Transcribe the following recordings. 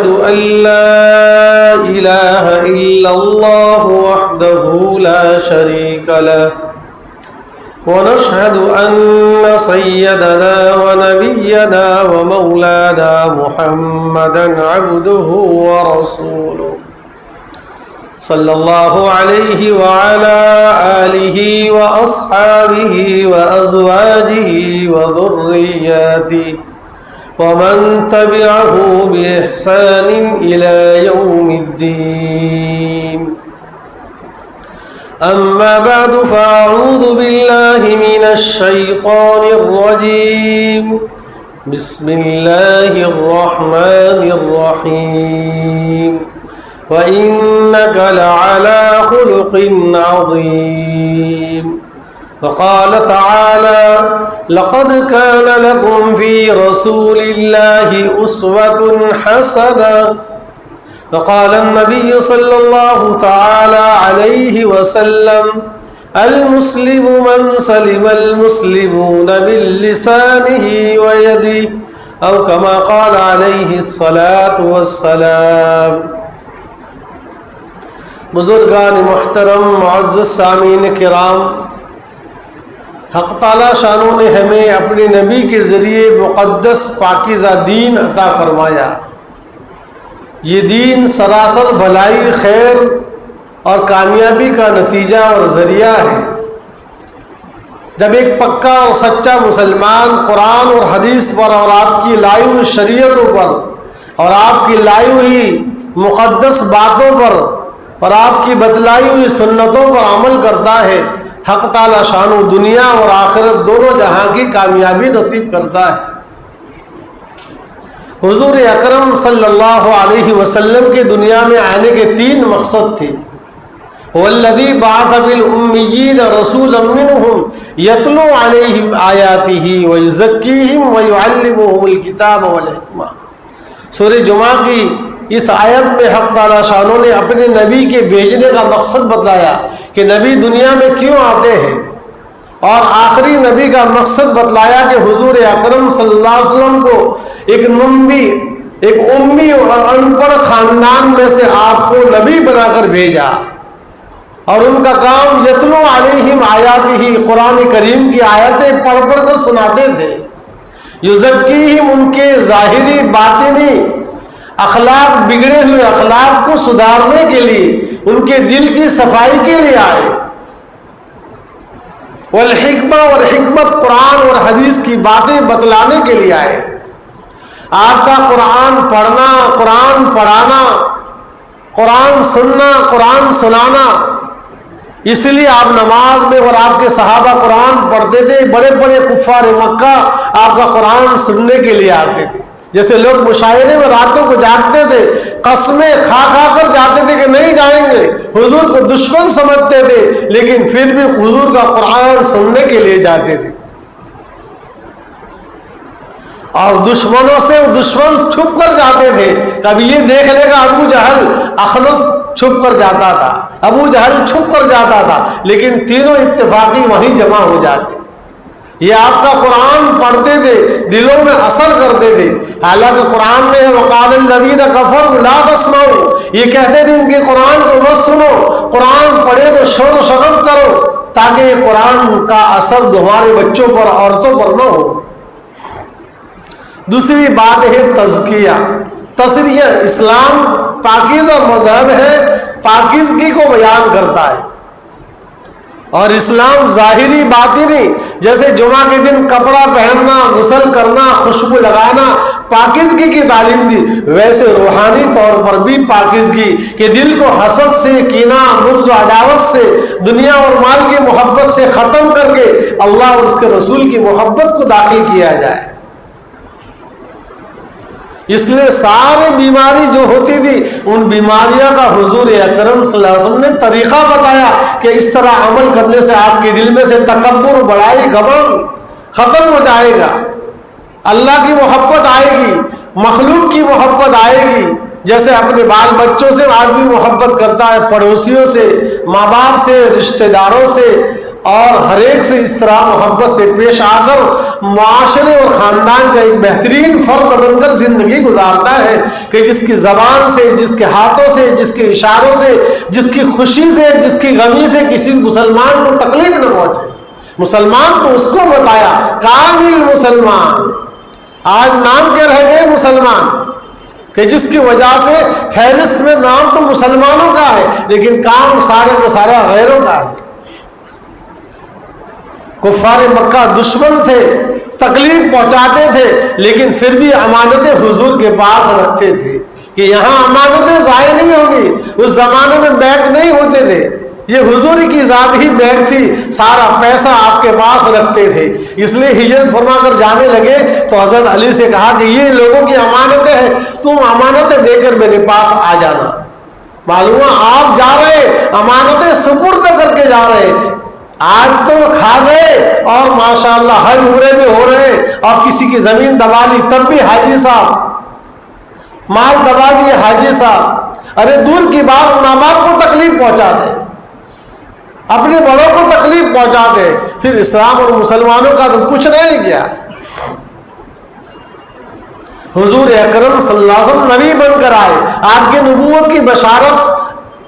أن لا إله إلا الله وحده لا شريك له ونشهد أن سيدنا ونبينا ومولانا محمدا عبده ورسوله صلى الله عليه وعلى آله وأصحابه وأزواجه وذرياته ومن تبعه بإحسان إلى يوم الدين. أما بعد فأعوذ بالله من الشيطان الرجيم. بسم الله الرحمن الرحيم. وإنك لعلى خلق عظيم. وقال تعالى: لقد كان لكم في رسول الله أسوة حسنة. وقال النبي صلى الله تعالى عليه وسلم: المسلم من سلم المسلمون من لسانه ويده، أو كما قال عليه الصلاة والسلام. بزرگان محترم، معزز سامعین کرام، حق تعالی شانوں نے ہمیں اپنے نبی کے ذریعے مقدس پاکیزہ دین عطا فرمایا. یہ دین سراسر بھلائی، خیر اور کامیابی کا نتیجہ اور ذریعہ ہے. جب ایک پکا اور سچا مسلمان قرآن اور حدیث پر اور آپ کی لائی ہوئی شریعتوں پر اور آپ کی لائی ہوئی مقدس باتوں پر اور آپ کی بتلائی ہوئی سنتوں پر عمل کرتا ہے، حق تعالی شانو دنیا اور آخرت دونوں جہاں کی کامیابی نصیب کرتا ہے. حضور اکرم صلی اللہ علیہ وسلم کے دنیا میں آنے کے 3 مقصد تھے. والذی بعث بالأمیین رسولا منہم یتلو علیہم آیاتہ ویزکیہم ویعلمہم الکتاب والحکمہ. سورہ جمعہ کی اس آیت میں حق تعالی شانوں نے اپنے نبی کے بھیجنے کا مقصد بتلایا کہ نبی دنیا میں کیوں آتے ہیں، اور آخری نبی کا مقصد بتلایا کہ حضور اکرم صلی اللہ علیہ وسلم کو ایک امی اور ان پڑھ خاندان میں سے آپ کو نبی بنا کر بھیجا، اور ان کا کام یتلو علیہم آیاتہ، قرآن کریم کی آیتیں پڑھ پڑھ کر سناتے تھے. یزکیہم، ان کے ظاہری باطنی اخلاق، بگڑے ہوئے اخلاق کو سدھارنے کے لیے، ان کے دل کی صفائی کے لیے آئے. والحکمہ، اور حکمت، قرآن اور حدیث کی باتیں بتلانے کے لیے آئے. آپ کا قرآن پڑھنا، قرآن پڑھانا، قرآن سننا، قرآن سنانا، اس لیے آپ نماز میں اور آپ کے صحابہ قرآن پڑھتے تھے. بڑے بڑے کفار مکہ آپ کا قرآن سننے کے لیے آتے تھے. جیسے لوگ مشاعرے میں راتوں کو جاگتے تھے، قسمیں کھا کھا کر جاتے تھے کہ نہیں جائیں گے، حضور کو دشمن سمجھتے تھے، لیکن پھر بھی حضور کا قرآن سننے کے لیے جاتے تھے. اور دشمنوں سے دشمن چھپ کر جاتے تھے. کبھی یہ دیکھ لے گا ابو جہل، اخنس چھپ کر جاتا تھا، ابو جہل چھپ کر جاتا تھا، لیکن تینوں اتفاقی وہیں جمع ہو جاتے. یہ آپ کا قرآن پڑھتے تھے، دلوں میں اثر کرتے تھے. حالانکہ قرآن میں وقال الذین کفروا لا تسمعوا، یہ کہتے تھے ان کے قرآن کو مت سنو، قرآن پڑھے تو شور و شغب کرو، تاکہ یہ قرآن کا اثر تمہارے بچوں پر، عورتوں پر نہ ہو. دوسری بات ہے تزکیہ، تصریح. اسلام پاکیزہ مذہب ہے، پاکیزگی کو بیان کرتا ہے. اور اسلام ظاہری باطنی، جیسے جمعہ کے دن کپڑا پہننا، غسل کرنا، خوشبو لگانا، پاکیزگی کی تعلیم دی، ویسے روحانی طور پر بھی پاکیزگی کہ دل کو حسد سے، کینہ، بغض و عداوت سے، دنیا اور مال کی محبت سے ختم کر کے اللہ اور اس کے رسول کی محبت کو داخل کیا جائے. اس لیے سارے بیماری جو ہوتی تھی ان بیماریوں کا حضور اکرم صلی اللہ علیہ وسلم نے طریقہ بتایا کہ اس طرح عمل کرنے سے آپ کے دل میں سے تکبر، بڑائی، گھمنڈ ختم ہو جائے گا. اللہ کی محبت آئے گی، مخلوق کی محبت آئے گی. جیسے اپنے بال بچوں سے آدمی محبت کرتا ہے، پڑوسیوں سے، ماں باپ سے، رشتہ داروں سے، اور ہر ایک سے اس طرح محبت سے پیش آ کر معاشرے اور خاندان کا ایک بہترین فرد بن کر زندگی گزارتا ہے کہ جس کی زبان سے، جس کے ہاتھوں سے، جس کے اشاروں سے، جس کی خوشی سے، جس کی غمی سے کسی مسلمان کو تکلیف نہ پہنچے۔ مسلمان تو اس کو بتایا، کامل مسلمان۔ آج نام کیا رہ گئے مسلمان، کہ جس کی وجہ سے فہرست میں نام تو مسلمانوں کا ہے لیکن کام سارے کا سارا غیروں کا ہے۔ کفار مکہ دشمن تھے، تکلیف پہنچاتے تھے، لیکن پھر بھی امانتیں حضور کے پاس رکھتے تھے کہ یہاں امانتیں ضائع نہیں ہوں گی۔ اس زمانے میں بینک نہیں ہوتے تھے، یہ حضور کی ذات ہی بینک تھی، سارا پیسہ آپ کے پاس رکھتے تھے۔ اس لیے ہجرت فرما کر جانے لگے تو حضرت علی سے کہا کہ یہ لوگوں کی امانتیں ہیں، تم امانتیں دے کر میرے پاس آ جانا۔ معلوم آپ جا رہے، امانتیں سپرد کر کے جا رہے، آج تو کھا گئے اور ماشاءاللہ حج عمرے بھی ہو رہے، اور کسی کی زمین دبا لی تب بھی حاجی صاحب، مال دبا دیے حاجی صاحب۔ ارے دور کی بات، ماں باپ کو تکلیف پہنچا دے، اپنے بڑوں کو تکلیف پہنچا دے، پھر اسلام اور مسلمانوں کا تو کچھ نہیں گیا۔ حضور اکرم صلی اللہ علیہ وسلم نبی بن کر آئے، آپ کی نبوت کی بشارت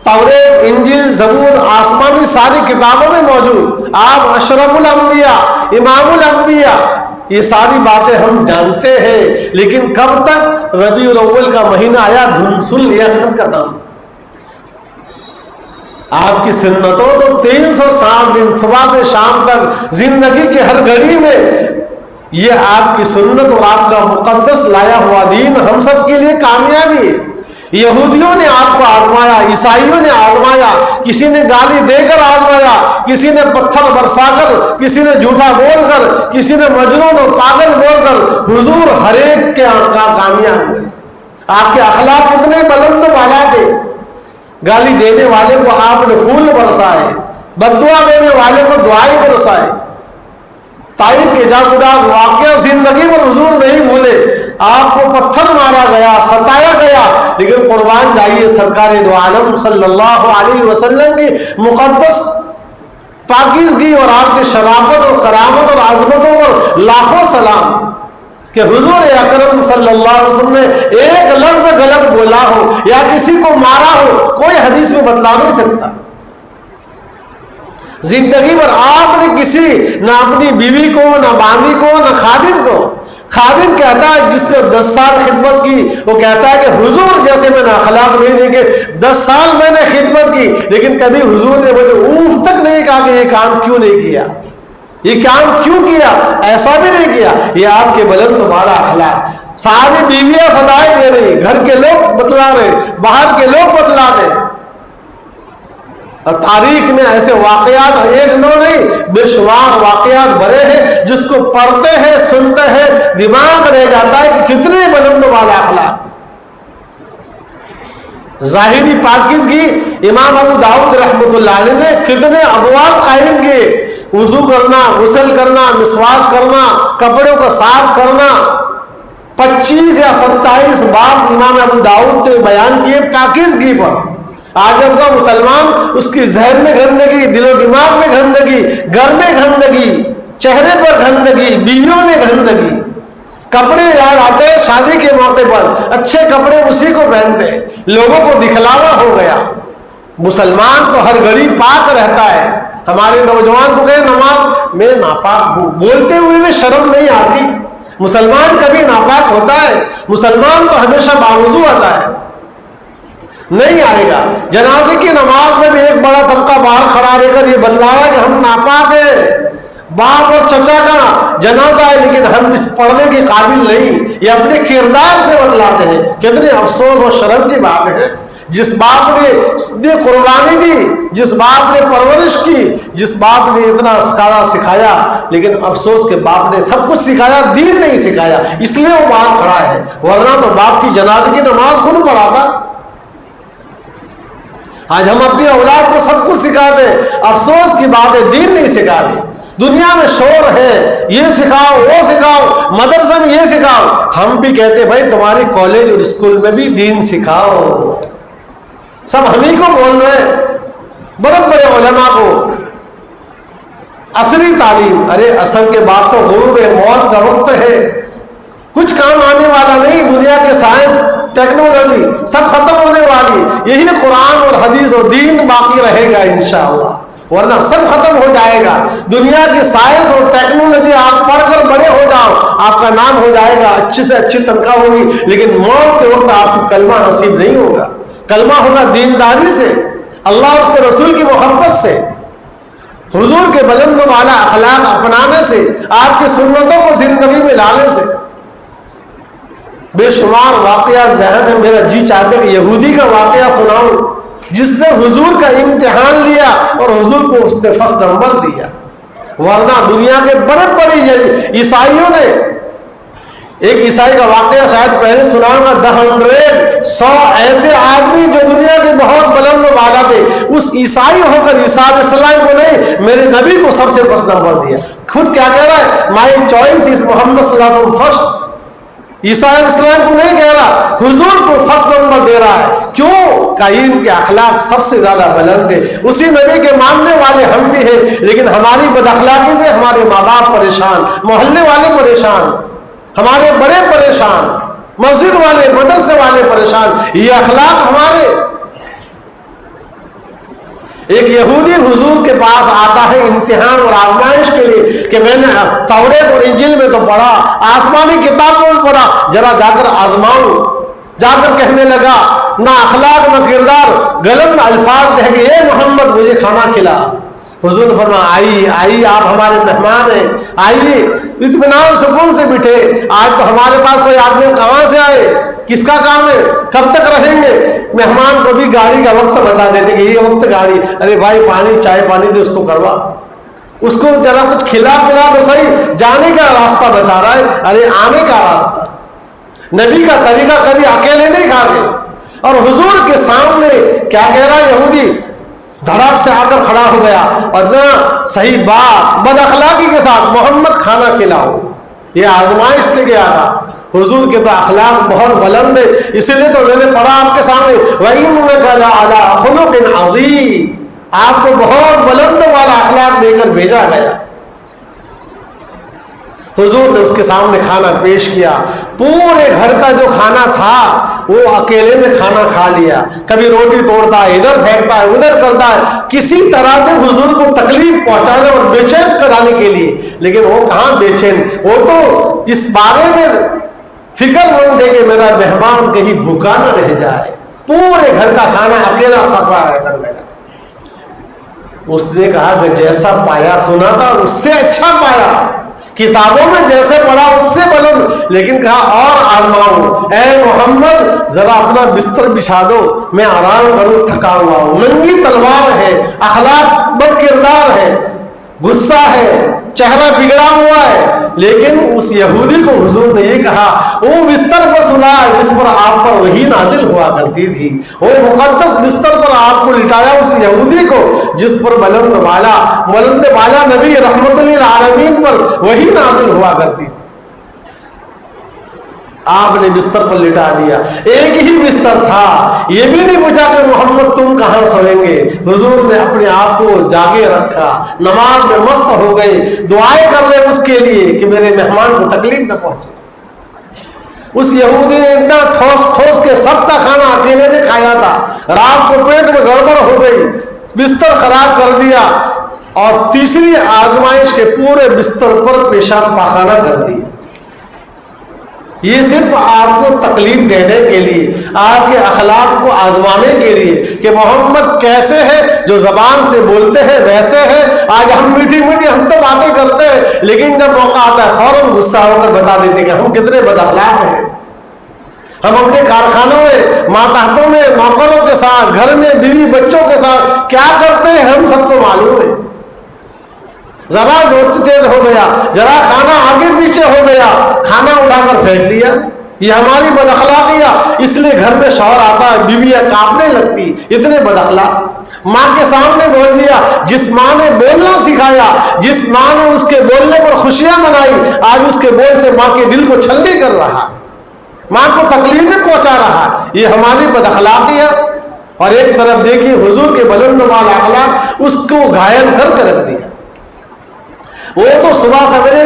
توریت، انجیل، زبور، آسمانی ساری کتابوں میں موجود۔ آپ اشرف الانبیاء، امام الانبیاء، یہ ساری باتیں ہم جانتے ہیں، لیکن کب تک؟ ربیع الاول کا مہینہ آیا، دھنسل یخر کا دم۔ آپ کی سنتوں تو 360 دن صبح سے شام تک زندگی کی ہر گھڑی میں یہ آپ کی سنت اور آپ کا مقدس لایا ہوا دین ہم سب کے لیے کامیابی ہے۔ یہودیوں نے آپ کو آزمایا، عیسائیوں نے آزمایا، کسی نے گالی دے کر آزمایا، کسی نے پتھر برسا کر، کسی نے جھوٹا بول کر، کسی نے مجنون اور پاگل بول کر، حضور ہر ایک کے کامیاب ہوئے۔ آپ کے اخلاق کتنے بلند و بالا تھے، گالی دینے والے کو آپ نے پھول برسائے، بددعا دینے والے کو دعائیں برسائے۔ طائف کے جاگداز واقعہ زندگی میں حضور نہیں بھولے، آپ کو پتھر مارا گیا، ستایا گیا، لیکن قربان جائیے سرکار دو عالم صلی اللہ علیہ وسلم کی مقدس پاکیزگی اور آپ کی شرافت اور کرامت اور عظمتوں پر لاکھوں سلام کہ حضور اکرم صلی اللہ علیہ وسلم نے ایک لفظ غلط بولا ہو یا کسی کو مارا ہو، کوئی حدیث میں بتلا نہیں سکتا۔ زندگی پر آپ نے کسی، نہ اپنی بیوی کو، نہ باندھی کو، نہ خادم کو، خادم کہتا ہے جس سے 10 سال خدمت کی، وہ کہتا ہے کہ حضور جیسے میں نے اخلاق نہیں دیکھے، 10 سال میں نے خدمت کی لیکن کبھی حضور نے مجھے اوف تک نہیں کہا کہ یہ کام کیوں نہیں کیا، یہ کام کیوں کیا، ایسا بھی نہیں کیا۔ یہ آپ کے بلند و بالا اخلاق۔ ساری بیویاں صدائیں دے رہی، گھر کے لوگ بتلا رہے، باہر کے لوگ بتلا رہے، اور تاریخ میں ایسے واقعات ایک نو نہیں بے شمار واقعات بھرے ہیں، جس کو پڑھتے ہیں، سنتے ہیں، دماغ رہ جاتا ہے کہ کتنے بلند و بالا اخلاق۔ ظاہری پاکیزگی، امام ابو داؤد رحمۃ اللہ علیہ نے کتنے ابواب قائم کیے، وضو کرنا، غسل کرنا، مسواک کرنا، کپڑوں کو صاف کرنا، 25 یا 27 باب امام ابو داؤد نے بیان کیے پاکیزگی پر۔ آج اب کا مسلمان، اس کی ذہن میں گندگی، دل و دماغ میں گندگی، گھر میں گندگی، چہرے پر گندگی، بیویوں میں گندگی، کپڑے یاد آتے ہیں شادی کے موقع پر، اچھے کپڑے اسی کو پہنتے ہیں، لوگوں کو دکھلاوا ہو گیا۔ مسلمان تو ہر گھڑی پاک رہتا ہے۔ ہمارے نوجوان کو کہیں نماز میں ناپاک ہوں، بولتے ہوئے بھی شرم نہیں آتی۔ مسلمان کبھی ناپاک ہوتا ہے؟ مسلمان تو ہمیشہ باوضو آتا ہے، نہیں آئے گا۔ جنازے کی نماز میں بھی ایک بڑا طبقہ باہر کھڑا رہ کر یہ بتلایا کہ ہم ناپاک ہیں، باپ اور چچا کا جنازہ ہے لیکن ہم اس پڑھنے کے قابل نہیں، یہ اپنے کردار سے بتلاتے ہیں۔ کتنے افسوس اور شرم کی بات ہے، جس باپ نے قربانی دی، جس باپ نے پرورش کی، جس باپ نے اتنا سارا سکھایا، لیکن افسوس کے باپ نے سب کچھ سکھایا، دین نہیں سکھایا، اس لیے وہ باہر کھڑا ہے، ورنہ تو باپ کی جنازے کی نماز خود پڑھاتا۔ آج ہم اپنی اولاد کو سب کچھ سکھاتے ہیں، افسوس کی بات ہے دین نہیں سکھاتے۔ دنیا میں شور ہے، یہ سکھاؤ وہ سکھاؤ، مدرسہ میں یہ سکھاؤ، ہم بھی کہتے بھائی تمہاری کالج اور اسکول میں بھی دین سکھاؤ۔ سب ہم ہی کو بول رہے ہیں، بڑے بڑے علماء کو عصری تعلیم، ارے اصل کے بعد تو غروب موت کا وقت ہے، کچھ کام آنے والا نہیں، دنیا کے سائنس ٹیکنالوجی سب ختم ہونے والی، یہی قرآن اور حدیث اور دین باقی رہے گا انشاءاللہ، ورنہ سب ختم ہو جائے گا۔ دنیا کی سائنس اور ٹیکنالوجی آپ پڑھ کر بڑے ہو جاؤ، آپ کا نام ہو جائے گا، اچھی سے اچھی تنخواہ ہوگی، لیکن موت کے وقت آپ کو کلمہ نصیب نہیں ہوگا۔ کلمہ ہوگا دینداری سے، اللہ اور کے رسول کی محبت سے، حضور کے بلند و بالا اخلاق اپنانے سے، آپ کی سنتوں کو زندگی میں لانے سے۔ بے شمار واقعہ ذہن میں میرا جی چاہتے کہ یہودی کا واقعہ سناؤں جس نے حضور کا امتحان لیا اور حضور کو اس نے فرسٹ نمبر دیا، ورنہ دنیا کے بڑے بڑے عیسائیوں نے، ایک عیسائی کا واقعہ شاید پہلے سناؤں گا، 100 ایسے آدمی جو دنیا کے بہت بلند و بالا تھے، اس عیسائی ہو کر عیسیٰ علیہ السلام کو نہیں، میرے نبی کو سب سے فرسٹ نمبر دیا۔ خود کیا کہہ رہا ہے؟ مائی چوائس از محمد صلی اللہ علیہ وسلم فرسٹ۔ عیسیٰ علیہ السلام کو نہیں کہہ رہا، حضور کو فرسٹ نمبر دے رہا ہے۔ کیوں؟ قائم کے اخلاق سب سے زیادہ بلند ہے، اسی نبی کے ماننے والے ہم بھی ہیں، لیکن ہماری بد اخلاقی سے ہمارے ماں باپ پریشان، محلے والے پریشان، ہمارے بڑے پریشان، مسجد والے مدرسے والے پریشان، یہ اخلاق ہمارے۔ ایک یہودی حضور کے پاس آتا ہے امتحان اور آزمائش کے لیے کہ میں نے توریت اور انجیل میں تو پڑھا، آسمانی کتابوں میں پڑھا، ذرا جا کر آزماؤں۔ جا کر کہنے لگا، نہ اخلاق نہ کردار، غلط الفاظ کہہ کے، اے محمد مجھے کھانا کھلا۔ حضور نے فرمایا، آئیے آپ ہمارے مہمان ہیں، آئیے اطمینان سکون سے بیٹھے، آج تو ہمارے پاس کوئی آدمی کہاں سے آئے، کس کا کام ہے، کب تک رہیں گے؟ مہمان کو بھی گاڑی کا وقت بتا دیتے کہ یہ وقت گاڑی، ارے بھائی پانی چائے پانی دے اس کو کروا، اس کو ذرا کچھ کھلا پلا تو صحیح، جانے کا راستہ بتا رہا ہے، ارے آنے کا راستہ۔ نبی کا طریقہ کبھی اکیلے نہیں کھاتے، اور حضور کے سامنے کیا کہہ رہا ہے یہودی؟ دھڑاک سے آ کر کھڑا ہو گیا، اور نہ صحیح بات بد اخلاقی کے ساتھ، محمد کھانا کھلاؤ، یہ آزمائش لے کے آ رہا۔ حضور کے تو اخلاق بہت بلند ہے، اسی لیے تو میں نے پڑھا آپ کے سامنے، وَإِنَّكَ لَعَلَىٰ خُلُقٍ عَظِيمٍ، آپ کو بہت بلند والا اخلاق دے کر بھیجا گیا۔ حضور نے اس کے سامنے کھانا پیش کیا، پورے گھر کا جو کھانا تھا وہ اکیلے نے کھانا کھا لیا، کبھی روٹی توڑتا ہے، ادھر پھینکتا ہے، ادھر کرتا ہے، کسی طرح سے حضور کو تکلیف پہنچانے اور بے چین کرانے کے لیے، لیکن وہ کہاں بے چین، وہ تو اس بارے میں فکر مند ہے کہ میرا مہمان کہیں بھوکا نہ رہ جائے، پورے گھر کا کھانا اکیلا صفا کر گیا۔ اس نے کہا کہ جیسا پایا سنا تھا اس سے اچھا پایا، کتابوں میں جیسے پڑھا اس سے بلند، لیکن کہا اور آزماؤں، اے محمد ذرا اپنا بستر بچھا دو، میں آرام کروں، تھکا ہوا ہوں، ننگی تلوار ہے، اخلاق بد کردار ہے، غصہ ہے، چہرہ بگڑا ہوا ہے، لیکن اس یہودی کو حضور نے یہ کہا، وہ بستر پر سنا جس پر آپ پر وحی نازل ہوا کرتی تھی، وہ مقدس بستر پر آپ کو لٹایا اس یہودی کو جس پر بلند بالا نبی رحمت للعالمین پر وحی نازل ہوا کرتی تھی، آپ نے بستر پر لٹا دیا۔ ایک ہی بستر تھا، یہ بھی نہیں پوچھا کہ محمد تم کہاں سوئیں گے، حضور نے اپنے آپ کو جاگے رکھا، نماز میں مست ہو گئے، دعائیں کر رہے اس کے لیے کہ میرے مہمان کو تکلیف نہ پہنچے۔ اس یہودی نے اتنا ٹھوس کے سب کا کھانا اکیلے نے کھایا تھا، رات کو پیٹ میں گڑبڑ ہو گئی، بستر خراب کر دیا، اور تیسری آزمائش کے پورے بستر پر پیشاب پاخانہ کر دیا۔ یہ صرف آپ کو تکلیف دینے کے لیے، آپ کے اخلاق کو آزمانے کے لیے کہ محمد کیسے ہے، جو زبان سے بولتے ہیں ویسے ہے، آج ہم میٹھی ہم تو باتیں کرتے ہیں، لیکن جب موقع آتا ہے فوراً غصہ ہو کر بتا دیتے کہ ہم کتنے بد اخلاق ہیں۔ ہم اپنے کارخانوں میں، ماتحتوں میں، نوکروں کے ساتھ، گھر میں بیوی بچوں کے ساتھ کیا کرتے ہیں ہم سب کو معلوم ہے۔ ذرا دوست تیز ہو گیا، ذرا کھانا آگے پیچھے ہو گیا، کھانا اٹھا کر پھینک دیا، یہ ہماری بد اخلاقیاں۔ اس لیے گھر میں شوہر آتا ہے، بیویاں کانپنے لگتی، اتنے بد اخلاق۔ ماں کے سامنے بول دیا، جس ماں نے بولنا سکھایا، جس ماں نے اس کے بولنے پر خوشیاں منائی، آج اس کے بول سے ماں کے دل کو چھلنی کر رہا، ماں کو تکلیفیں پہنچا رہا، یہ ہماری بد اخلاقیاں۔ اور ایک طرف دیکھیے حضور کے بلند والا اخلاق اس کو گھائل کر کے رکھ دیا۔ وہ تو صبح سویرے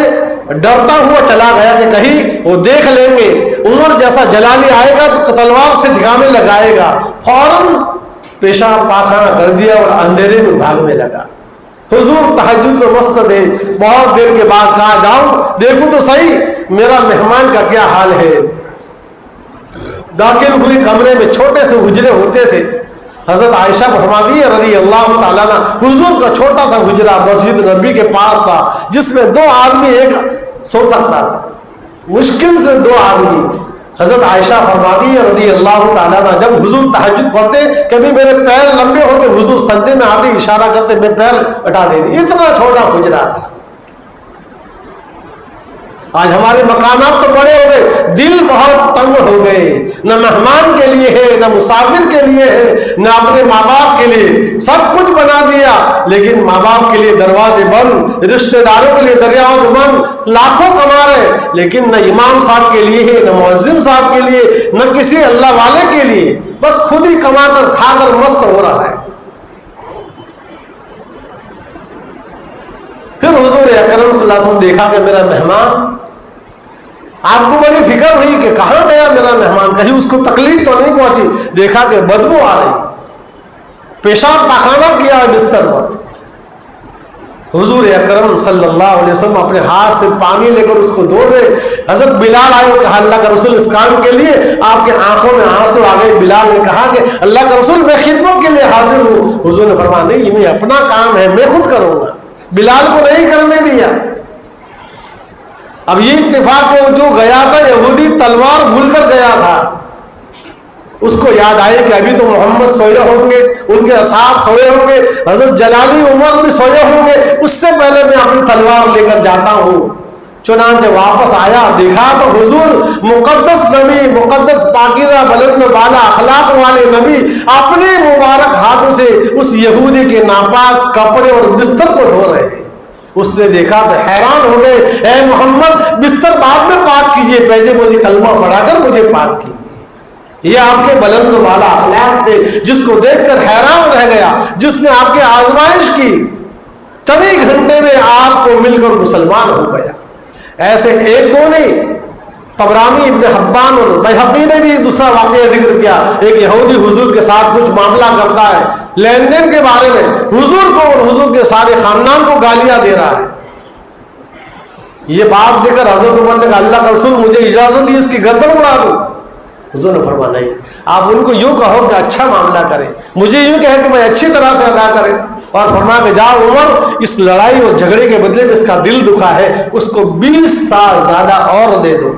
ڈرتا ہوا چلا گیا کہ کہیں وہ دیکھ لیں گے، عمر جیسا جلالی آئے گا تو تلوار سے ٹھکانے لگائے گا، فوراً پیشاب پاخانہ کر دیا اور اندھیرے میں بھاگنے لگا۔ حضور تہجد میں مست تھے، بہت دیر کے بعد کہا جاؤ دیکھو تو صحیح میرا مہمان کا کیا حال ہے۔ داخل ہوئی کمرے میں چھوٹے سے حجرے ہوتے تھے، حضرت عائشہ فرماتی ہے رضی اللہ تعالیٰ عنہ، حضور کا چھوٹا سا حجرہ مسجد نبی کے پاس تھا جس میں 2 آدمی ایک سو سکتا تھا، مشکل سے 2 آدمی۔ حضرت عائشہ فرماتی ہے رضی اللہ تعالیٰ عنہ جب حضور تہجد پڑھتے کبھی میرے پیر لمبے ہوتے، حضور سجدے میں آتے اشارہ کرتے میں پیر ہٹا دیتے، اتنا چھوٹا حجرہ تھا۔ آج ہمارے مکانات تو بڑے ہو گئے، دل بہت تنگ ہو گئے، نہ مہمان کے لیے ہے نہ مسافر کے لیے ہے نہ اپنے ماں باپ کے لیے، سب کچھ بنا دیا لیکن ماں باپ کے لیے دروازے بند، رشتہ داروں کے لیے دروازے بند، لاکھوں کما رہے لیکن نہ امام صاحب کے لیے ہے نہ مؤذن صاحب کے لیے نہ کسی اللہ والے کے لیے، بس خود ہی کما کر کھا کر مست ہو رہا ہے۔ پھر حضور اکرم صلی اللہ علیہ وسلم دیکھا کہ میرا مہمان، آپ کو بڑی فکر ہوئی کہ کہاں گیا میرا مہمان، کہیں اس کو تکلیف تو نہیں پہنچی، دیکھا کہ بدبو آ رہی، پیشاب پاخانہ کیا ہے بستر پر۔ حضور اکرم صلی اللہ علیہ وسلم اپنے ہاتھ سے پانی لے کر اس کو دھو رہے، حضرت بلال آئے کہ اللہ کا رسول اس کام کے لیے آپ کے آنکھوں میں آنسو آ گئے۔ بلال نے کہا کہ اللہ کا رسول میں خدمت کے لیے حاضر ہوں۔ حضور نے فرمایا نہیں، یہ اپنا کام ہے میں خود کروں گا، بلال کو نہیں کرنے دیا۔ اب یہ اتفاق ہے جو گیا تھا یہودی تلوار بھول کر گیا تھا، اس کو یاد آئے کہ ابھی تو محمد سوئے ہوں گے، ان کے اصحاب سوئے ہوں گے، حضرت جلالی عمر بھی سوئے ہوں گے، اس سے پہلے میں اپنی تلوار لے کر جاتا ہوں۔ چنانچہ واپس آیا، دیکھا تو حضور مقدس نبی، مقدس پاکیزہ بلند بالا اخلاق والے نبی اپنے مبارک ہاتھوں سے اس یہودی کے ناپاک کپڑے اور بستر کو دھو رہے ہیں۔ اس نے دیکھا تو حیران ہو گئے، اے محمد بستر بعد میں پاک کیجئے، پہلے مجھے کلمہ پڑھا کر مجھے پاک کیجئے۔ یہ آپ کے بلند والا اخلاق تھے جس کو دیکھ کر حیران رہ گیا، جس نے آپ کی آزمائش کی، چند ہی گھنٹے میں آپ کو مل کر مسلمان ہو گیا۔ ایسے ایک دو نہیں، طبرانی ابن حبان اور بیہقی نے بھی دوسرا واقعہ ذکر کیا۔ ایک یہودی حضور کے ساتھ کچھ معاملہ کرتا ہے لین دین کے بارے میں، حضور کو اور حضور کے سارے خاندان کو گالیاں دے رہا ہے۔ یہ بات دے کر حضرت عمر نے کہا اللہ کا رسول مجھے اجازت دی اس کی گردن اڑا دوں۔ حضور نے فرمایا نہیں، آپ ان کو یوں کہو کہ اچھا معاملہ کریں، مجھے یوں کہے کہ میں اچھی طرح سے ادا کریں، اور فرمایا کہ جاؤ عمر اس لڑائی اور جھگڑے کے بدلے میں اس کا دل دکھا ہے، اس کو 20 سال زیادہ اور دے دو۔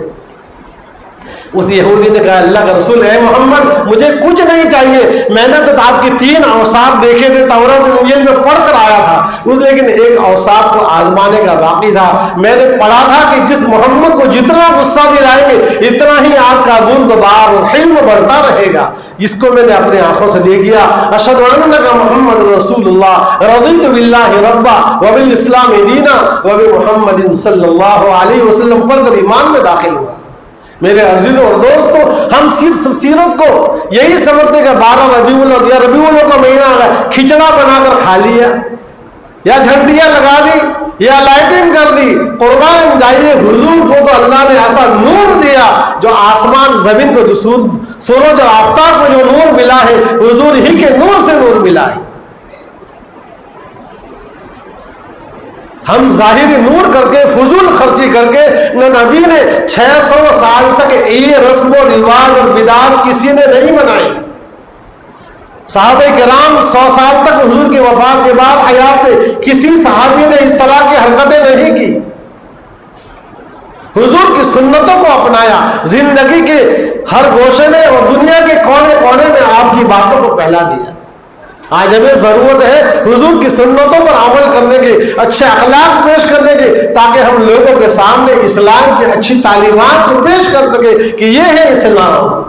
اس یہودی نے کہا اللہ کا رسول اے محمد مجھے کچھ نہیں چاہیے، میں نے تو آپ کے 3 اوصاف دیکھے تھے تورات اور انجیل میں پڑھ کر آیا تھا، لیکن ایک اوصاف کو آزمانے کا باقی تھا۔ میں نے پڑھا تھا کہ جس محمد کو جتنا غصہ دلائیں گے اتنا ہی آپ کا بردبار اور حلم بڑھتا رہے گا، جس کو میں نے اپنے آنکھوں سے دیکھ لیا۔ اشہد ان محمد رسول اللہ، رضیت باللہ ربا وبالاسلام دینا وبمحمد صلی اللہ علیہ وسلم پڑھ کر ایمان میں داخل ہوا۔ میرے عزیزوں اور دوستوں، ہم سیرت کو یہی سمجھتے کہ 12 ربیع الاول یا ربیع الاول کا مہینہ آ گیا، کھچڑا بنا کر کھا لیا یا جھنڈیاں لگا دی یا لائٹنگ کر دی۔ قربان جائیے حضور کو تو اللہ نے ایسا نور دیا جو آسمان زمین کو جو سورج اور آفتاب کو جو نور ملا ہے حضور ہی کے نور سے نور ملا ہے۔ ہم ظاہری نور کر کے فضول خرچی کر کے، نہ نبی نے 600 سال تک یہ رسم و رواج اور بدعت کسی نے نہیں منائی۔ صحابہ کرام 100 سال تک حضور کی وفات کے بعد حیات تھے، کسی صحابی نے اس طرح کی حرکتیں نہیں کی، حضور کی سنتوں کو اپنایا، زندگی کے ہر گوشے میں اور دنیا کے کونے کونے میں آپ کی باتوں کو پھیلا دیا۔ آج ہمیں ضرورت ہے حضور کی سنتوں پر عمل کرنے کے، اچھے اخلاق پیش کرنے کے، تاکہ ہم لوگوں کے سامنے اسلام کی اچھی تعلیمات کو پیش کر سکے کہ یہ ہے اسلام۔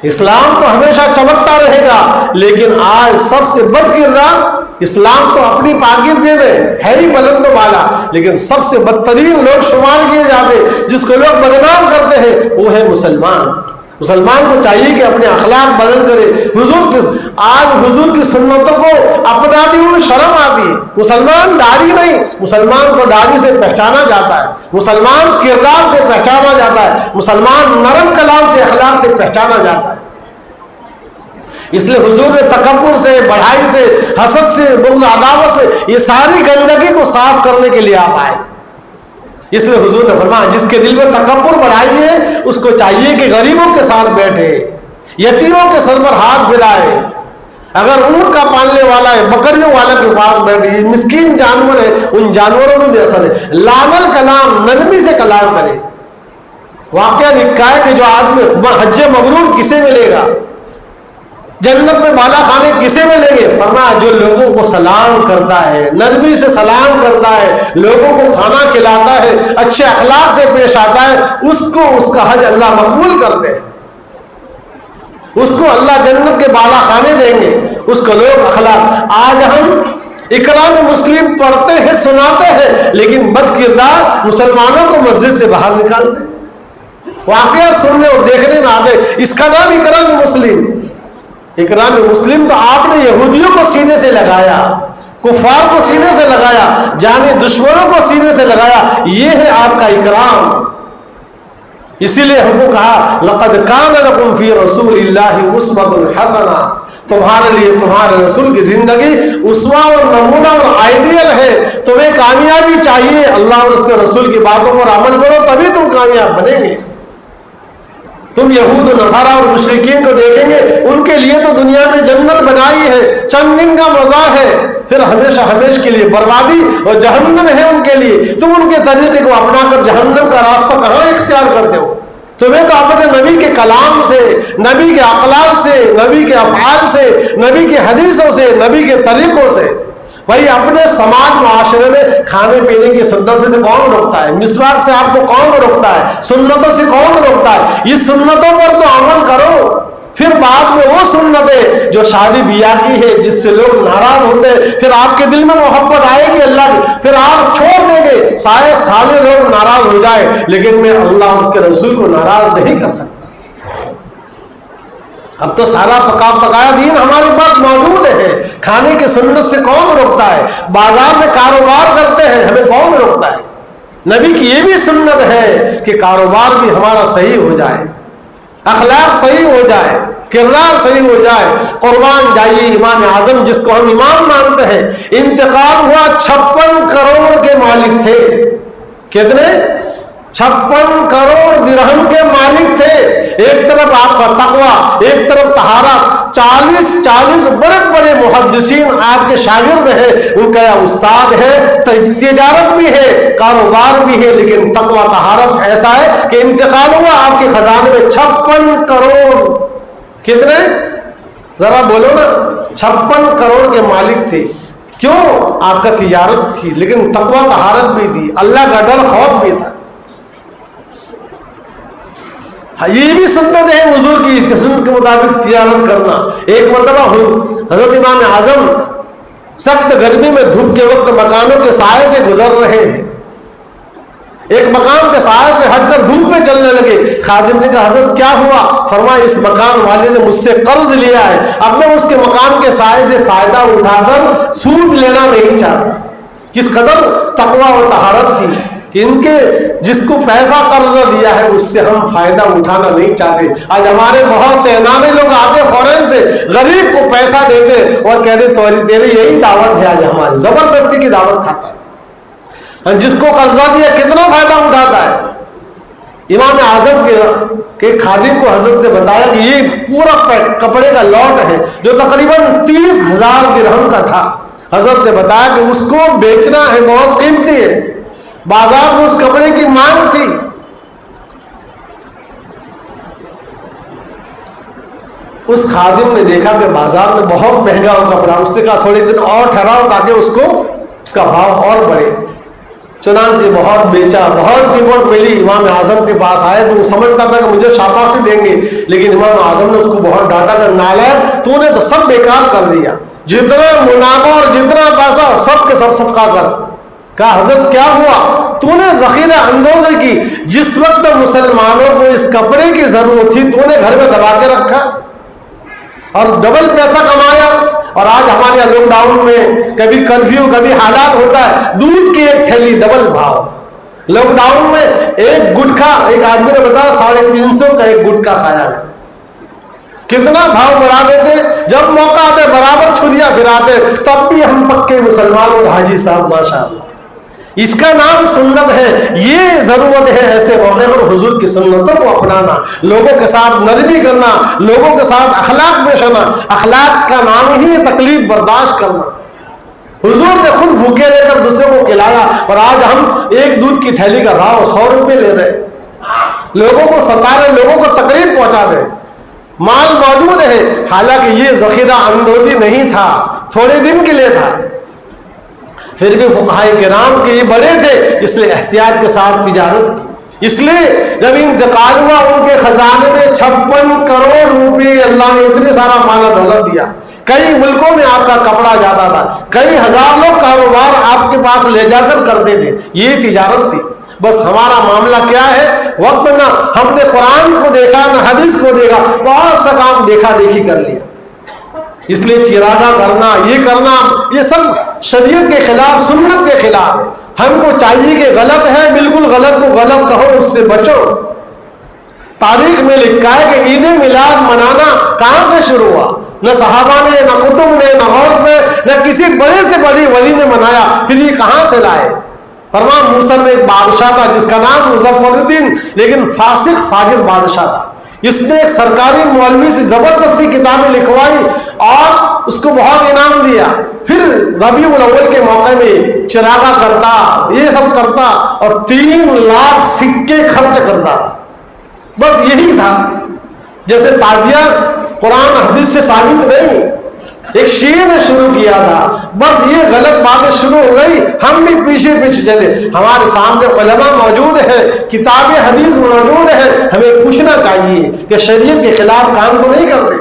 اسلام تو ہمیشہ چمکتا رہے گا، لیکن آج سب سے بد کردار اسلام تو اپنی پاکیزگی میں ہے ہی بلند و بالا، لیکن سب سے بدترین لوگ شمار کیے جاتے جس کو لوگ بدنام کرتے ہیں وہ ہے مسلمان۔ مسلمان کو چاہیے کہ اپنے اخلاق بدل کرے، آج حضور کی سنتوں کو اپناتی ہوئی شرم آتی ہے. مسلمان داڑھی نہیں، مسلمان تو داڑھی سے پہچانا جاتا ہے، مسلمان کردار سے پہچانا جاتا ہے، مسلمان نرم کلام سے، اخلاق سے پہچانا جاتا ہے. اس لیے حضور نے تکبر سے، بڑھائی سے، حسد سے، بغض عداوت سے، یہ ساری گندگی کو صاف کرنے کے لیے آپ آئے. اس لیے حضور نے فرمایا جس کے دل میں تکبر بڑھائی ہے اس کو چاہیے کہ غریبوں کے ساتھ بیٹھے، یتیموں کے سر پر ہاتھ پھیلائے. اگر اونٹ کا پالنے والا ہے بکریوں والا کے پاس بیٹھے، یہ مسکین جانور ہے، ان جانوروں میں بھی اثر ہے. لامل کلام، نرمی سے کلام کرے. واقعہ لکھا ہے کہ جو آدمی حج مبرور کسے ملے گا، جنت میں بالا خانے کسے ملیں گے؟ فرمایا جو لوگوں کو سلام کرتا ہے، نرمی سے سلام کرتا ہے، لوگوں کو کھانا کھلاتا ہے، اچھے اخلاق سے پیش آتا ہے، اس کو اس کا حج اللہ مقبول کرتے ہیں، اس کو اللہ جنت کے بالا خانے دیں گے، اس کو لوگ اخلاق. آج ہم اکرام مسلم پڑھتے ہیں، سناتے ہیں، لیکن بد کردار مسلمانوں کو مسجد سے باہر نکالتے ہیں. واقعہ سننے اور دیکھنے نہ آتے. اس کا نام اکرام مسلم. اکرام مسلم تو آپ نے یہودیوں کو سینے سے لگایا، کفار کو سینے سے لگایا، جانے دشمنوں کو سینے سے لگایا. یہ ہے آپ کا اکرام. اسی لیے ہم کو کہا لقد کان لکم فی رسول اللہ اسوۃ حسنہ، تمہارے لیے تمہارے رسول کی زندگی اسوہ اور نمونہ اور آئیڈیل ہے. تمہیں کامیابی چاہیے، اللہ اور اس کے رسول کی باتوں پر عمل کرو تبھی تم کامیاب بنیں گے. تم یہود و نصارہ اور مشرکین کو دیکھیں گے، ان کے لیے تو دنیا میں جنت بنائی ہے، چند دن کا مزہ ہے، پھر ہمیشہ ہمیشہ کے لیے بربادی اور جہنم ہے ان کے لیے. تم ان کے طریقے کو اپنا کر جہنم کا راستہ کہاں اختیار کرتے ہو؟ تمہیں تو اپنے نبی کے کلام سے، نبی کے اقلال سے، نبی کے افعال سے، نبی کے حدیثوں سے، نبی کے طریقوں سے. بھائی اپنے سماج معاشرے میں کھانے پینے کی سنت سے کون روکتا ہے؟ مسواک سے آپ کو کون روکتا ہے؟ سنتوں سے کون روکتا ہے؟ یہ سنتوں پر تو عمل کرو. پھر بعد میں وہ سنتیں جو شادی بیاہ کی ہے جس سے لوگ ناراض ہوتے ہیں، پھر آپ کے دل میں محبت آئے گی اللہ کی، پھر آپ چھوڑ دیں گے. سارے لوگ ناراض ہو جائے لیکن میں اللہ اور اس کے رسول کو ناراض نہیں کر سکتا. اب تو سارا پکایا دین ہمارے پاس موجود ہے. کھانے کی سنت سے کون روکتا ہے؟ بازار میں کاروبار کرتے ہیں، ہمیں کون روکتا ہے؟ نبی کی یہ بھی سنت ہے کہ کاروبار بھی ہمارا صحیح ہو جائے، اخلاق صحیح ہو جائے، کردار صحیح ہو جائے. قربان جائیے امام اعظم جس کو ہم امام مانتے ہیں، انتقال ہوا 56 کروڑ کے مالک تھے. کتنے؟ 56 کروڑ درہم کے مالک تھے. ایک طرف آپ کا تقوی، ایک طرف طہارت. 40 بڑے بڑے محدثین آپ کے شاگرد ہیں، ان کا استاد ہے، تجارت بھی ہے، کاروبار بھی ہے، لیکن تقوی طہارت ایسا ہے کہ انتقال ہوا آپ کے خزانے میں 56 کروڑ. کتنے؟ ذرا بولو نا. 56 کروڑ کے مالک تھے. کیوں؟ آپ کا تجارت تھی لیکن تقوی طہارت بھی تھی، اللہ کا ڈر خوف بھی تھا. یہ بھی سنت ہے حضور کی، سنت کے مطابق تجارت کرنا. ایک مرتبہ حضرت امام اعظم سخت گرمی میں دھوپ کے وقت مکانوں کے سائے سے گزر رہے ہیں. ایک مکان کے سائے سے ہٹ کر دھوپ میں چلنے لگے. خادم نے کہا حضرت کیا ہوا؟ فرمایا اس مکان والے نے مجھ سے قرض لیا ہے، اب میں اس کے مکان کے سائے سے فائدہ اٹھا کر سود لینا نہیں چاہتا. کس قدر تقوی و طہارت تھی کہ ان کے جس کو پیسہ قرض دیا ہے اس سے ہم فائدہ اٹھانا نہیں چاہتے. آج ہمارے بہت سے انانے لوگ آتے فورن سے غریب کو پیسہ دیتے اور کہتے تیری یہی دعوت ہے، آج ہماری زبردستی کی دعوت کھاتا ہے. جس کو قرضہ دیا کتنا فائدہ اٹھاتا ہے. امام اعظم کے خادم کو حضرت نے بتایا کہ یہ پورا کپڑے کا لاٹ ہے جو تقریباً 30,000 درہم کا تھا. حضرت نے بتایا کہ اس کو بیچنا ہے، بہت قیمتی ہے، بازار میں اس کپڑے کی مانگ تھی. اس خادم نے دیکھا کہ بازار میں بہت مہنگا ہو کپڑا. اس نے کہا تھوڑے دن اور ٹھہراؤ تاکہ اس کا بھاؤ اور بڑھے. چنانچہ بہت بیچا، بہت قیمت ملی. امام اعظم کے پاس آئے تو وہ سمجھتا تھا کہ مجھے شاباشی دیں گے، لیکن امام اعظم نے اس کو بہت ڈانٹا کہ نالائق، تو نے تو سب بیکار کر دیا، جتنا منافع اور جتنا پیسہ سب کے سب صدقہ کر. کہا حضرت کیا ہوا؟ تو نے ذخیرہ اندوزی کی، جس وقت مسلمانوں کو اس کپڑے کی ضرورت تھی تو نے گھر میں دبا کے رکھا. اور ڈبل پیسہ کمایا. اور آج ہمارے یہاں لاک ڈاؤن میں کبھی کرفیو کبھی حالات ہوتا ہے, دودھ کی ایک تھیلی ڈبل بھاؤ. لاک ڈاؤن میں ایک گٹکا, ایک آدمی نے بتایا 350 کا ایک گٹکا کھایا گیا. کتنا بھاؤ بڑھا دیتے, جب موقع آتے برابر چھریاں پھراتے. تب بھی ہم پکے مسلمان اور حاجی صاحب ماشاء اللہ. اس کا نام سنت ہے. یہ ضرورت ہے ایسے موقع پر حضور کی سنتوں کو اپنانا, لوگوں کے ساتھ نرمی کرنا, لوگوں کے ساتھ اخلاق پیش آنا. اخلاق کا نام ہی تکلیف برداشت کرنا. حضور نے خود بھوکے رہ کر دوسروں کو کھلایا, اور آج ہم ایک دودھ کی تھیلی کا بھاؤ 100 روپے لے رہے, لوگوں کو ستا رہے, لوگوں کو تکلیف پہنچا دے. مال موجود ہے, حالانکہ یہ ذخیرہ اندوزی نہیں تھا, تھوڑے دن کے لیے تھا. پھر بھی فقہائے کرام کے یہ بڑے تھے, اس لیے احتیاط کے ساتھ تجارت کی. اس لیے جب انتقال ہوا ان کے خزانے میں 56 کروڑ روپے اللہ نے اتنے سارا مال دولت دیا. کئی ملکوں میں آپ کا کپڑا جاتا تھا, کئی ہزار لوگ کاروبار آپ کے پاس لے جا کر کرتے تھے. یہ تجارت تھی. بس ہمارا معاملہ کیا ہے, وقت نہ ہم نے قرآن کو دیکھا نہ حدیث کو دیکھا, بہت سا کام دیکھا دیکھی کر لیا. اس لیے چراغا کرنا, یہ کرنا, یہ سب شریعت کے خلاف, سنت کے خلاف ہے. ہم کو چاہیے کہ غلط ہے, بالکل غلط کو غلط کہو, اس سے بچو. تاریخ میں لکھا ہے کہ عید میلاد منانا کہاں سے شروع ہوا؟ نہ صحابہ نے, نہ کتب نے, نہ غوث نے, نہ کسی بڑے سے بڑی ولی نے منایا. پھر یہ کہاں سے لائے؟ فرمان موسیٰ میں ایک بادشاہ تھا جس کا نام مظفر الدین, لیکن فاسق فاجر بادشاہ تھا. اس نے ایک سرکاری مولوی سے زبردستی کتابیں لکھوائی اور اس کو بہت انعام دیا. پھر ربیع الاول کے موقع میں چراغا کرتا, یہ سب کرتا, اور 3 لاکھ سکے خرچ کرتا تھا. بس یہی تھا. جیسے تعزیہ قرآن حدیث سے ثابت نہیں, ایک شیعہ نے شروع کیا تھا. بس یہ غلط باتیں شروع ہو گئی, ہم بھی پیچھے پیچھے چلے. ہمارے سامنے علماء موجود ہے, کتاب حدیث موجود ہے, ہمیں پوچھنا چاہیے کہ شریعت کے خلاف کام تو نہیں کرتے.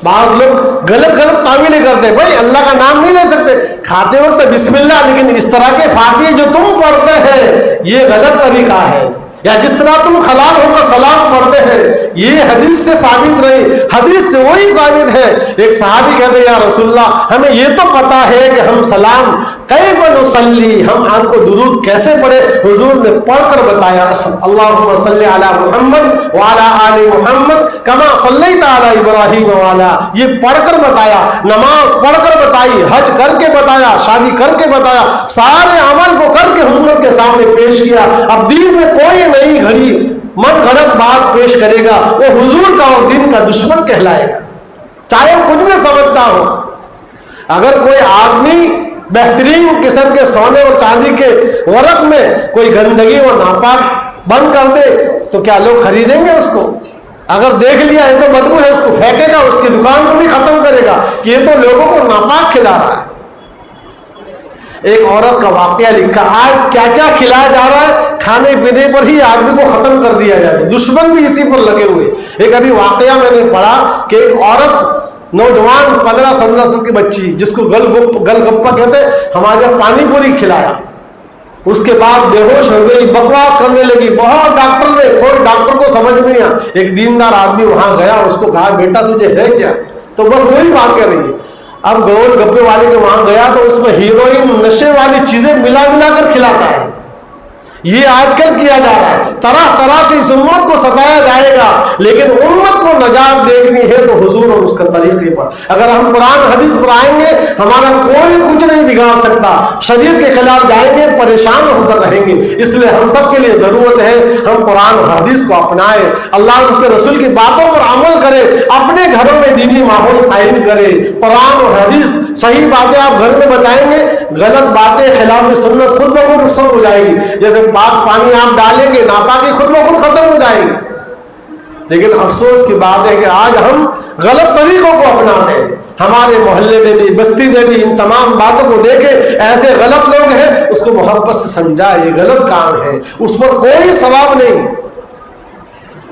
بعض لوگ غلط تعویلیں کرتے. بھائی اللہ کا نام نہیں لے سکتے, کھاتے وقت بسم اللہ, لیکن اس طرح کے فاتحے جو تم پڑھتے ہیں یہ غلط طریقہ ہے. یا جس طرح تم خلال ہو کر سلام پڑھتے ہیں یہ حدیث سے ثابت نہیں. حدیث سے وہی ثابت ہے. ایک صحابی کہتے ہیں یا رسول اللہ, ہمیں یہ تو پتا ہے کہ ہم سلام کیف نصلی, ہم آپ کو درود کیسے پڑھے؟ حضور نے پڑھ کر بتایا, اللہم صلی علی محمد وعلی آل محمد کما صلیت علی ابراہیم وعلی, یہ پڑھ کر بتایا. نماز پڑھ کر بتائی, حج کر کے بتایا, شادی کر کے بتایا, سارے عمل کو کر کے حضور کے سامنے پیش کیا. اب دین میں کوئی نہیں گھڑی من غلط بات پیش کرے گا وہ حضور کا اور دین کا دشمن کہلائے گا, چاہے وہ کچھ بھی سمجھتا ہو. اگر کوئی آدمی بہترین قسم کے سونے اور چاندی کے ورق میں کوئی گندگی اور ناپاک بند کر دے تو کیا لوگ خریدیں گے اس کو؟ اگر دیکھ لیا ہے تو بدبو ہے, اس کو پھینکے گا, اس کی دکان کو بھی ختم کرے گا کہ یہ تو لوگوں کو ناپاک کھلا رہا ہے. ایک عورت کا واقعہ لکھا, آج کیا کیا کھلایا جا رہا ہے, کھانے پینے پر ہی آدمی کو ختم کر دیا جاتا ہے, دشمن بھی اسی پر لگے ہوئے. ایک ابھی واقعہ میں نے پڑھا کہ ایک عورت نوجوان 15-17 سال کی بچی جس کو گل گپا کہتے ہیں, ہمارے یہاں پانی پوری کھلایا, اس کے بعد بے ہوش ہو گئی, بکواس کرنے لگی. بہت ڈاکٹر نے, کوئی ڈاکٹر کو سمجھ نہیں آیا. ایک دیندار آدمی وہاں گیا, اس کو کہا بیٹا تجھے ہے کیا؟ تو بس وہی بات کر رہی ہے. اب گول گپے والے کے وہاں گیا تو اس میں ہیروئن نشے والی چیزیں ملا کر کھلاتا ہے. یہ آج کل کیا جا رہا ہے. طرح طرح سے اس امت کو ستایا جائے گا, لیکن امت کو نجات دیکھنی ہے تو حضور اور اس کے طریقے پر. اگر ہم قرآن حدیث پر آئیں گے ہمارا کوئی کچھ نہیں بگاڑ سکتا. شریعت کے خلاف جائیں گے پریشان ہو کر رہیں گے. اس لیے ہم سب کے لیے ضرورت ہے ہم قرآن حدیث کو اپنائیں, اللہ اور اس کے رسول کی باتوں پر عمل کریں, اپنے گھروں میں دینی ماحول قائم کریں. قرآن اور حدیث صحیح باتیں آپ گھر میں بتائیں گے, غلط باتیں خلاف سنت خود بخود رخصت ہو جائے گی. جیسے پاک پانی آپ ڈالیں گے ناپاکی خود بخود ختم ہو جائے گی. لیکن افسوس کی بات ہے کہ آج ہم غلط طریقوں کو اپناتے ہیں. ہمارے محلے میں بھی, بستی میں بھی ان تمام باتوں کو دیکھے ایسے غلط لوگ ہیں, اس کو محبت سے سمجھائے یہ غلط کام ہے, اس پر کوئی ثواب نہیں.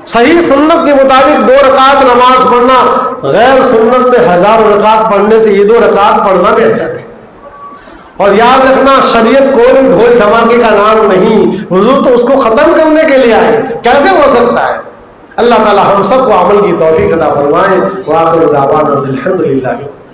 صحیح سنت کے مطابق 2 رکعت نماز پڑھنا, غیر سنت میں 1000 رکعت پڑھنے سے یہ 2 رکعت پڑھنا بہتر ہے. اور یاد رکھنا شریعت کوئی ڈھول دھماکے کا نام نہیں, حضور تو اس کو ختم کرنے کے لیے آئے. کیسے ہو سکتا ہے؟ اللہ تعالی ہم سب کو عمل کی توفیق عطا فرمائے. وآخر دعوانا الحمدللہ.